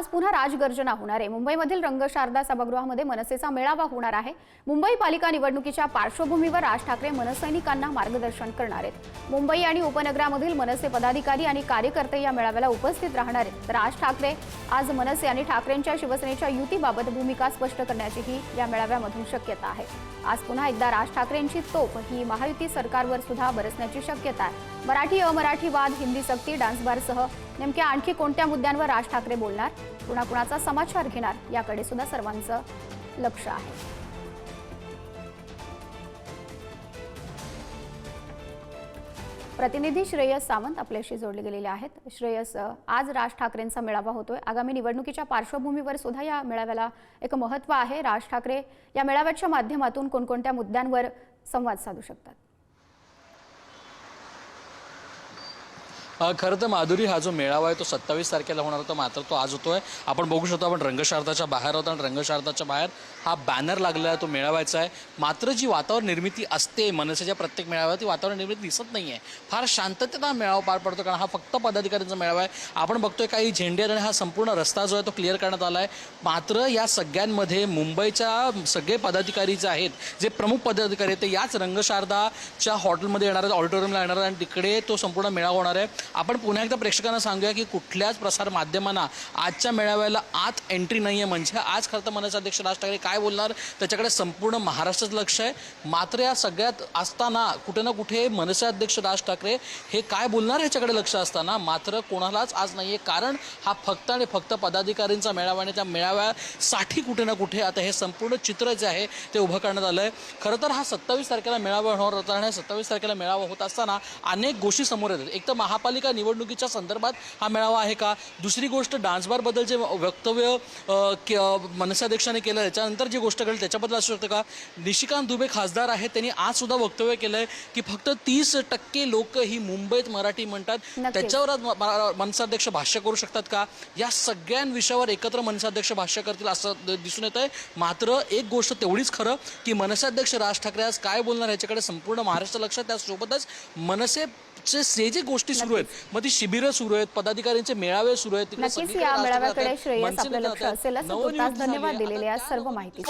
आज पुन्हा राजगर्जना होणार आहे। मुंबईमधील रंगशारदा सभागृहामध्ये मनसेचा मेळावा होणार आहे। मुंबई पालिका निवडणुकीच्या पार्श्वभूमीवर राज ठाकरे मनसैनिकांना मार्गदर्शन करणार आहेत। मुंबई आणि उपनगरामधील मनसे पदाधिकारी आणि कार्यकर्ते या मेळाव्याला उपस्थित राहणार आहेत। राज ठाकरे आज मनसे आणि ठाकरेंच्या शिवसेनेच्या युतीबाबत भूमिका स्पष्ट करण्याचीही या मेळाव्यामधून शक्यता आहे। आज पुन्हा एकदा राज ठाकरेंची तोफ ही महायुती सरकारवर सुद्धा बरसण्याची शक्यता आहे। मराठी अमराठी वाद, हिंदी सक्ती, डान्सबारसह नेमक्या आणखी कोणत्या मुद्द्यांवर राज ठाकरे बोलणार, कुणाकुणाचा समाचार घेणार याकडे सुद्धा सर्वांचं लक्ष आहे। प्रतिनिधी श्रेयस सावंत आपल्याशी जोडले गेलेले आहेत। श्रेयस, आज राज ठाकरेंचा मेळावा होतोय। आगामी निवडणुकीच्या पार्श्वभूमीवर सुद्धा या मेळाव्याला एक महत्त्व आहे। राज ठाकरे या मेळाव्याच्या माध्यमातून कोणकोणत्या मुद्द्यांवर संवाद साधू शकतात? खरं तर माधुरी, हा जो मेळावा आहे तो 27 तारखेला होणार होता, मात्र तो आज होतोय। आपण बघू शकतो, आपण रंगशारदाच्या बाहेर होता आणि रंगशारदाच्या बाहेर हा बॅनर लागलेला आहे, तो मेळाव्याचा आहे। मात्र जी वातावरण निर्मिती असते मनसेच्या प्रत्येक मेळाव्यात, ती वातावरण निर्मिती दिसत नाही आहे। फार शांततेत हा मेळावा पार पडतो, कारण हा फक्त पदाधिकाऱ्यांचा मेळावा आहे। आपण बघतोय काही झेंडे आणि हा संपूर्ण रस्ता जो आहे तो क्लिअर करण्यात आला आहे। मात्र या सगळ्यांमध्ये मुंबईच्या सगळे पदाधिकारी जे आहेत, जे प्रमुख पदाधिकारी आहेत, ते याच रंगशारदाच्या हॉटेलमध्ये येणार आहेत, ऑडिटोरियमला येणार आहेत आणि तिकडे तो संपूर्ण मेळावा होणार आहे। आपण पुन्हा एकदा प्रेक्षकांना सांगूया की कुठल्याच प्रसार माध्यमांना आजच्या मेळाव्याला आत एंट्री नाही आहे। म्हणजे आज खरं तर मनसे अध्यक्ष राज ठाकरे काय बोलणार त्याच्याकडे संपूर्ण महाराष्ट्राचं लक्ष आहे। मात्र या सगळ्यात असताना कुठे ना कुठे मनसे अध्यक्ष राज ठाकरे हे काय बोलणार ह्याच्याकडे लक्ष असताना मात्र कोणालाच आज नाही आहे, कारण हा फक्त आणि फक्त पदाधिकाऱ्यांचा मेळावा आणि त्या मेळाव्यासाठी कुठे ना कुठे आता हे संपूर्ण चित्र जे आहे ते उभं करण्यात आलं आहे। खरं तर हा 27 तारखेला मेळावा होणार होता आणि 27 तारखेला मेळावा होत असताना अनेक गोष्टी समोर येतात। एक तर महापालिका निवडणुकीच्या संदर्भात हा मेळावा आहे का, दुसरी गोष्ट डान्सबारबद्दल जे वक्तव्य मनसेअध्यक्षांनी केलं त्याच्यानंतर जी गोष्ट घडली त्याच्याबद्दल असू शकतं का। निशिकांत दुबे खासदार आहेत, त्यांनी आज सुद्धा वक्तव्य केलं आहे की फक्त 30% लोक ही मुंबईत मराठी म्हणतात, त्याच्यावर मनसेअध्यक्ष भाष्य करू शकतात का। या सगळ्या विषयावर एकत्र मनसेअध्यक्ष भाष्य करतील असं दिसून येत आहे। मात्र एक गोष्ट तेवढीच खरं की मनसेअध्यक्ष राज ठाकरे आज काय बोलणार याच्याकडे संपूर्ण महाराष्ट्र लक्ष आहे। त्यासोबतच मनसेचे जे गोष्टी सुरू आहेत, मग ती शिबिरं सुरू आहेत, पदाधिकाऱ्यांचे मेळावे सुरू आहेत, नक्कीच या मेळाव्याकडे श्रेयस आपलं लक्ष असेलच। धन्यवाद दिलेल्या सर्व माहिती।